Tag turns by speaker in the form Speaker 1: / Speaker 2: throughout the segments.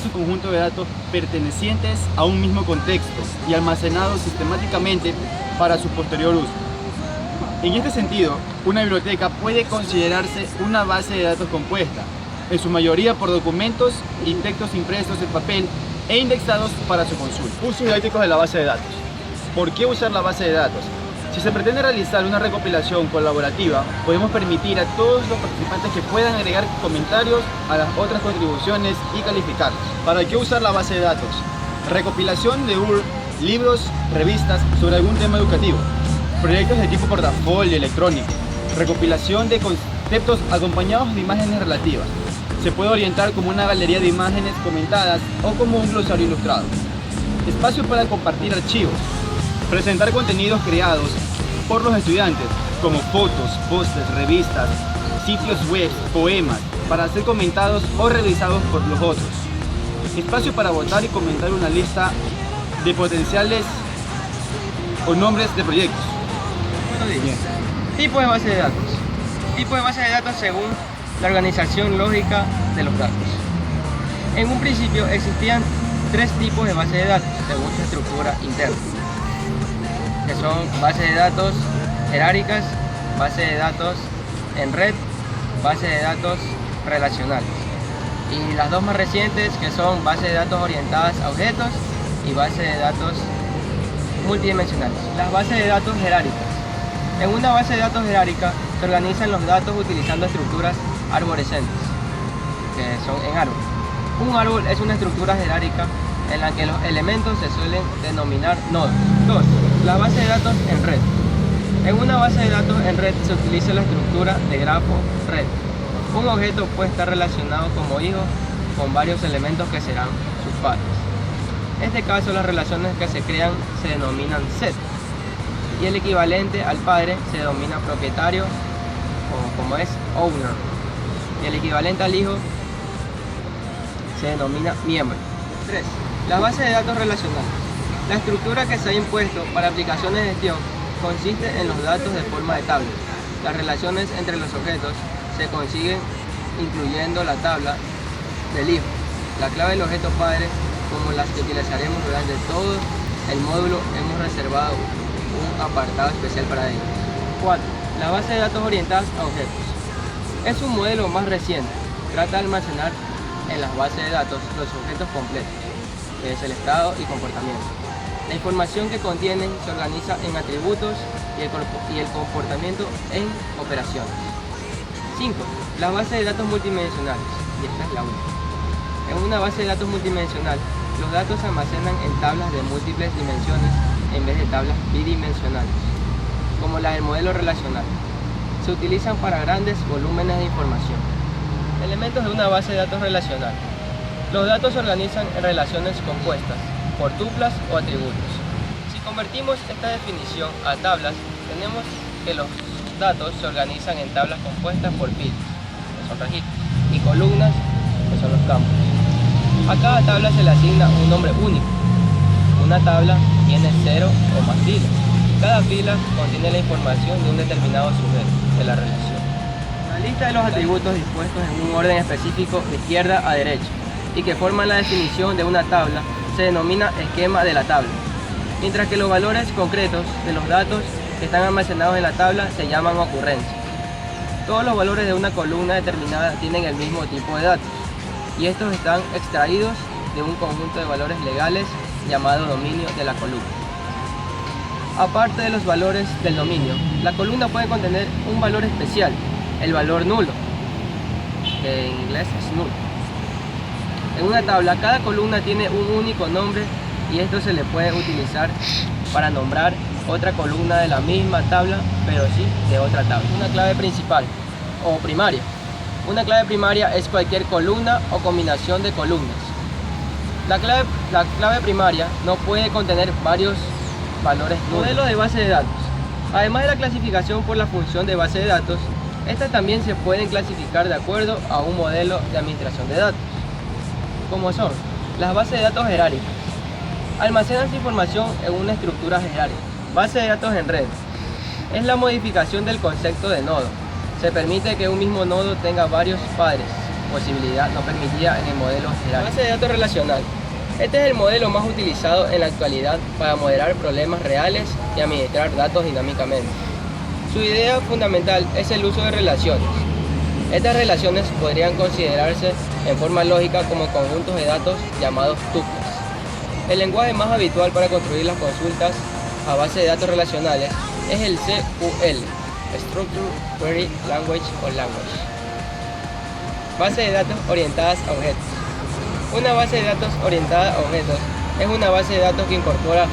Speaker 1: es un conjunto de datos pertenecientes a un mismo contexto y almacenados sistemáticamente para su posterior uso. En este sentido, una biblioteca puede considerarse una base de datos compuesta, en su mayoría por documentos y textos impresos en papel e indexados para su consulta. Usos didácticos de la base de datos. ¿Por qué usar la base de datos? Si se pretende realizar una recopilación colaborativa, podemos permitir a todos los participantes que puedan agregar comentarios a las otras contribuciones y calificarlos. ¿Para qué usar la base de datos? Recopilación de libros, revistas sobre algún tema educativo, proyectos de tipo portafolio electrónico, recopilación de conceptos acompañados de imágenes relativas. Se puede orientar como una galería de imágenes comentadas o como un glosario ilustrado. Espacio para compartir archivos. Presentar contenidos creados por los estudiantes, como fotos, pósters, revistas, sitios web, poemas, para ser comentados o revisados por los otros. Espacio para votar y comentar una lista de potenciales o nombres de proyectos.
Speaker 2: Tipo de base de datos. Tipo de base de datos según la organización lógica de los datos. En un principio existían tres tipos de base de datos según su estructura interna, que son bases de datos jerárquicas, base de datos en red, base de datos relacionales. Y las dos más recientes, que son bases de datos orientadas a objetos y bases de datos multidimensionales. Las bases de datos jerárquicas. En una base de datos jerárquica se organizan los datos utilizando estructuras arborescentes, que son en árbol. Un árbol es una estructura jerárquica en la que los elementos se suelen denominar nodos. 2. La base de datos en red. En una base de datos en red se utiliza la estructura de grafo red. Un objeto puede estar relacionado como hijo con varios elementos que serán sus padres. En este caso, las relaciones que se crean se denominan set, y el equivalente al padre se denomina propietario, o como es owner, y el equivalente al hijo se denomina miembro. 3. La base de datos relacional. La estructura que se ha impuesto para aplicaciones de gestión consiste en los datos de forma de tabla. Las relaciones entre los objetos se consiguen incluyendo la tabla del hijo, la clave del objeto padre, como las que utilizaremos durante todo el módulo. Hemos reservado un apartado especial para ello. 4. La base de datos orientadas a objetos. Es un modelo más reciente. Trata de almacenar en las bases de datos los objetos completos, que es el estado y comportamiento. La información que contienen se organiza en atributos y el comportamiento en operaciones. 5. La base de datos multidimensionales, y esta es la única. En una base de datos multidimensional, los datos se almacenan en tablas de múltiples dimensiones en vez de tablas bidimensionales, como la del modelo relacional. Se utilizan para grandes volúmenes de información. Elementos de una base de datos relacional. Los datos se organizan en relaciones compuestas por tuplas o atributos. Si convertimos esta definición a tablas, tenemos que los datos se organizan en tablas compuestas por filas, que son registros, y columnas, que son los campos. A cada tabla se le asigna un nombre único. Una tabla tiene 0 o más filas. Cada fila contiene la información de un determinado sujeto de la relación. La lista de los atributos dispuestos en un orden específico de izquierda a derecha y que forman la definición de una tabla se denomina esquema de la tabla, mientras que los valores concretos de los datos que están almacenados en la tabla se llaman ocurrencias. Todos los valores de una columna determinada tienen el mismo tipo de datos, y estos están extraídos de un conjunto de valores legales llamado dominio de la columna. Aparte de los valores del dominio, la columna puede contener un valor especial, el valor nulo, que en inglés es null. En una tabla, cada columna tiene un único nombre y esto se le puede utilizar para nombrar otra columna de la misma tabla, pero sí de otra tabla. Una clave principal o primaria. Una clave primaria es cualquier columna o combinación de columnas. La clave primaria no puede contener varios valores nulos. Modelo de base de datos. Además de la clasificación por la función de base de datos, estas también se pueden clasificar de acuerdo a un modelo de administración de datos, como son las bases de datos jerárquicas. Almacenan su información en una estructura jerárquica. Base de datos en red. Es la modificación del concepto de nodo. Se permite que un mismo nodo tenga varios padres posibilidad no permitida en el modelo general. Base de datos relacional. Este es el modelo más utilizado en la actualidad para modelar problemas reales y administrar datos dinámicamente. Su idea fundamental es el uso de relaciones. Estas relaciones podrían considerarse en forma lógica como conjuntos de datos llamados tuplas. El lenguaje más habitual para construir las consultas a base de datos relacionales es el SQL, Structured Query Language o Language. Base de datos orientadas a objetos. Una base de datos orientada a objetos es una base de datos que incorpora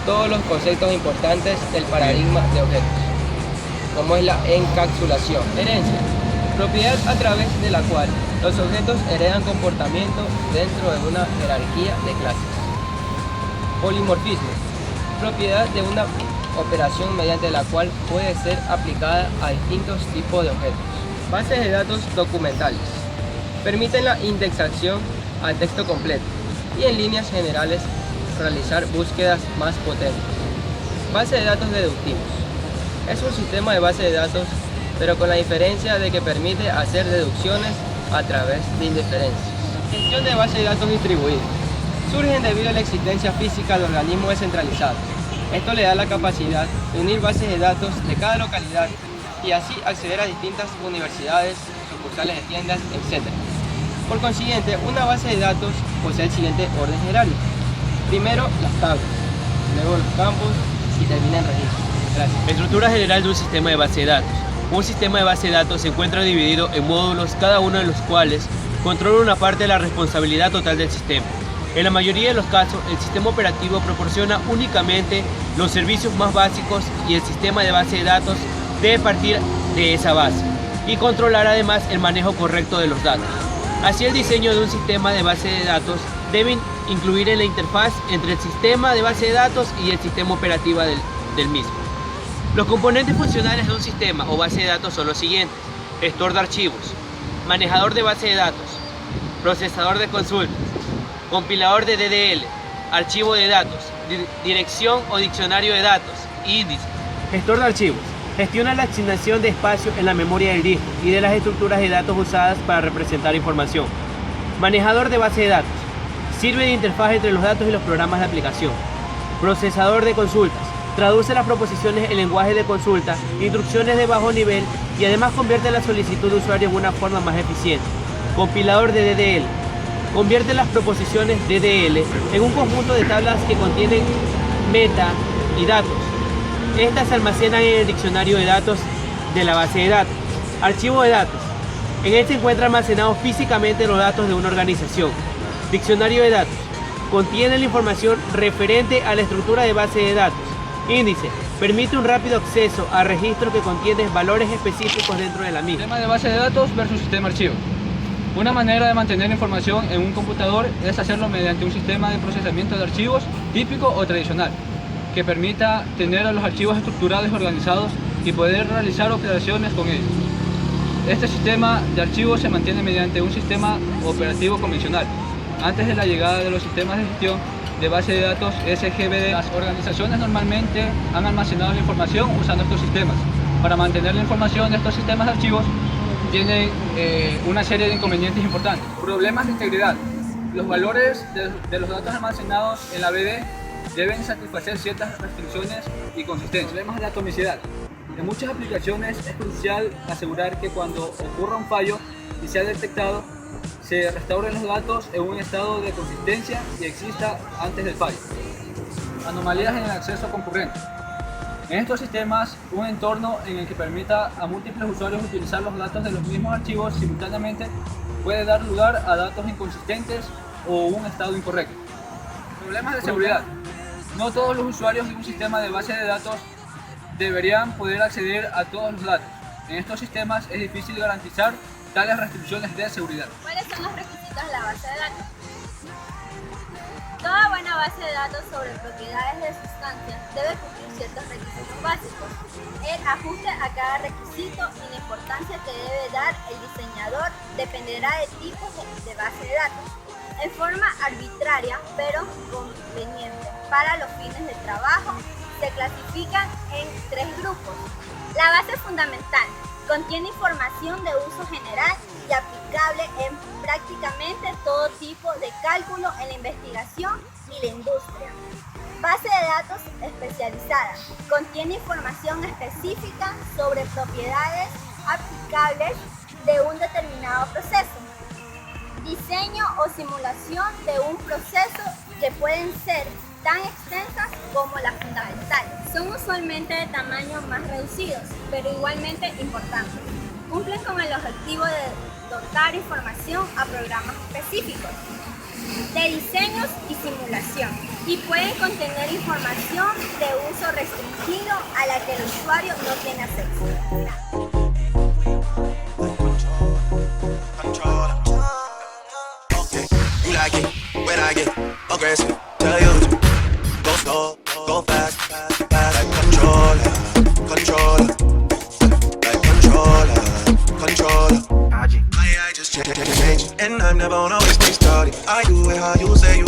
Speaker 2: todos los conceptos importantes del paradigma de objetos, como es la encapsulación, herencia, propiedad a través de la cual los objetos heredan comportamiento dentro de una jerarquía de clases. Polimorfismo, propiedad de una operación mediante la cual puede ser aplicada a distintos tipos de objetos. Bases de datos documentales. Permiten la indexación al texto completo y en líneas generales realizar búsquedas más potentes. Base de datos deductivos. Es un sistema de base de datos, pero con la diferencia de que permite hacer deducciones a través de inferencias. Gestión de base de datos distribuidas. Surgen debido a la existencia física de organismos descentralizados. Esto le da la capacidad de unir bases de datos de cada localidad y así acceder a distintas universidades, sucursales de tiendas, etc. Por consiguiente, una base de datos posee el siguiente orden jerárquico. Primero, las tablas, luego los campos y termina en registros. Gracias.
Speaker 3: Estructura general de un sistema de base de datos. Un sistema de base de datos se encuentra dividido en módulos, cada uno de los cuales controla una parte de la responsabilidad total del sistema. En la mayoría de los casos, el sistema operativo proporciona únicamente los servicios más básicos y el sistema de base de datos debe partir de esa base y controlar además el manejo correcto de los datos. Así, el diseño de un sistema de base de datos debe incluir en la interfaz entre el sistema de base de datos y el sistema operativo del mismo. Los componentes funcionales de un sistema o base de datos son los siguientes: gestor de archivos, manejador de base de datos, procesador de consultas, compilador de DDL, archivo de datos, dirección o diccionario de datos, índice. Gestor de archivos. Gestiona la asignación de espacio en la memoria del disco y de las estructuras de datos usadas para representar información. Manejador de base de datos. Sirve de interfaz entre los datos y los programas de aplicación. Procesador de consultas. Traduce las proposiciones en lenguaje de consulta, instrucciones de bajo nivel y además convierte la solicitud de usuario en una forma más eficiente. Compilador de DDL. Convierte las proposiciones DDL en un conjunto de tablas que contienen meta y datos. Estas se almacenan en el diccionario de datos de la base de datos. Archivo de datos. En este se encuentran almacenados físicamente los datos de una organización. Diccionario de datos. Contiene la información referente a la estructura de base de datos. Índice. Permite un rápido acceso a registros que contienen valores específicos dentro de la misma.
Speaker 1: Sistema de base de datos versus sistema archivo. Una manera de mantener información en un computador es hacerlo mediante un sistema de procesamiento de archivos típico o tradicional, que permita tener a los archivos estructurados y organizados y poder realizar operaciones con ellos. Este sistema de archivos se mantiene mediante un sistema operativo convencional. Antes de la llegada de los sistemas de gestión de base de datos SGBD, las organizaciones normalmente han almacenado la información usando estos sistemas. Para mantener la información de estos sistemas de archivos tienen una serie de inconvenientes importantes. Problemas de integridad. Los valores de los datos almacenados en la BD deben satisfacer ciertas restricciones y consistencia. Problemas de atomicidad. En muchas aplicaciones es crucial asegurar que cuando ocurra un fallo y sea detectado, se restauren los datos en un estado de consistencia y exista antes del fallo. Anomalías en el acceso concurrente. En estos sistemas, un entorno en el que permita a múltiples usuarios utilizar los datos de los mismos archivos simultáneamente puede dar lugar a datos inconsistentes o un estado incorrecto. Problemas de seguridad. No todos los usuarios de un sistema de base de datos deberían poder acceder a todos los datos. En estos sistemas es difícil garantizar tales restricciones de seguridad.
Speaker 4: ¿Cuáles son los requisitos de la base de datos? Toda buena base de datos sobre propiedades de sustancias debe cumplir ciertos requisitos básicos. El ajuste a cada requisito y la importancia que debe dar el diseñador dependerá del tipo de base de datos, en forma arbitraria pero conveniente. Para los fines de trabajo se clasifican en 3 grupos. La base fundamental, Contiene información de uso general y aplicable en prácticamente todo tipo de cálculo en la investigación y la industria. Base de datos especializada. Contiene información específica sobre propiedades aplicables de un determinado proceso. Diseño o simulación de un proceso que pueden ser tan extensas como las fundamentales. Son usualmente de tamaño más reducidos, pero igualmente importantes. Cumplen con el objetivo de dotar información a programas específicos de diseños y simulación, y pueden contener información de uso restringido a la que el usuario no tiene acceso.
Speaker 5: You like it when I get aggressive. Tell you to go slow, go fast, like controller, like controller. I just change, and I'm never gonna always stay started. I do it how you say you